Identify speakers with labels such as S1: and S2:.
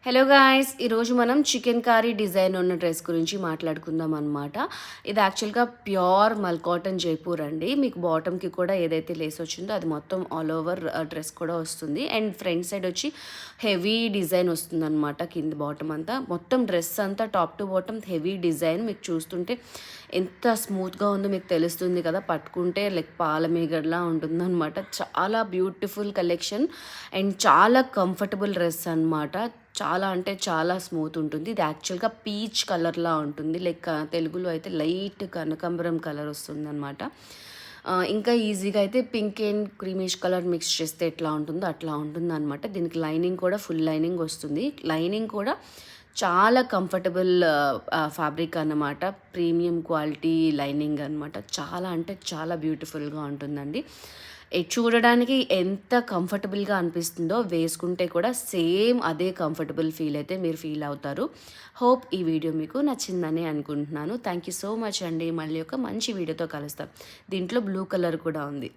S1: Hello guys, ఈరోజు మనం chicken curry design ఉన్న డ్రెస్ గురించి మాట్లాడుకుందాం అనమాట. ఇది యాక్చువల్గా ప్యూర్ మల్ కాటన్ జైపూర్ అండి. మీకు బాటమ్కి కూడా ఏదైతే లేస్ వచ్చిందో అది మొత్తం ఆల్ ఓవర్ డ్రెస్ కూడా వస్తుంది. అండ్ ఫ్రంట్ సైడ్ వచ్చి హెవీ డిజైన్ వస్తుంది అనమాట. కింద బాటమ్ అంతా మొత్తం డ్రెస్ అంతా top to bottom heavy design. మీకు చూస్తుంటే ఎంత స్మూత్గా ఉందో మీకు తెలుస్తుంది కదా, పట్టుకుంటే లైక్ పాల మీగడలా ఉంటుందన్నమాట. చాలా బ్యూటిఫుల్ కలెక్షన్ అండ్ చాలా కంఫర్టబుల్ డ్రెస్ అనమాట. చాలా అంటే చాలా స్మూత్ ఉంటుంది. ఇది యాక్చువల్గా పీచ్ కలర్లా ఉంటుంది, లైక్ తెలుగులో అయితే లైట్ కనకాంబరం కలర్ వస్తుంది అనమాట. ఇంకా ఈజీగా అయితే pink and creamish colour mix చేస్తే ఎట్లా ఉంటుందో అట్లా ఉంటుంది అనమాట. దీనికి లైనింగ్ కూడా ఫుల్ లైనింగ్ వస్తుంది. లైనింగ్ కూడా చాలా కంఫర్టబుల్ ఫ్యాబ్రిక్ అన్నమాట. ప్రీమియం క్వాలిటీ లైనింగ్ అనమాట. చాలా అంటే చాలా బ్యూటిఫుల్గా ఉంటుందండి. చూడడానికి ఎంత కంఫర్టబుల్గా అనిపిస్తుందో వేసుకుంటే కూడా సేమ్ అదే కంఫర్టబుల్ ఫీల్ అయితే మీరు ఫీల్ అవుతారు. హోప్ ఈ వీడియో మీకు నచ్చిందని అనుకుంటున్నాను. థ్యాంక్ యూ సో మచ్ అండి. మళ్ళీ ఒక మంచి వీడియోతో కలుస్తాం. దీంట్లో బ్లూ కలర్ కూడా ఉంది.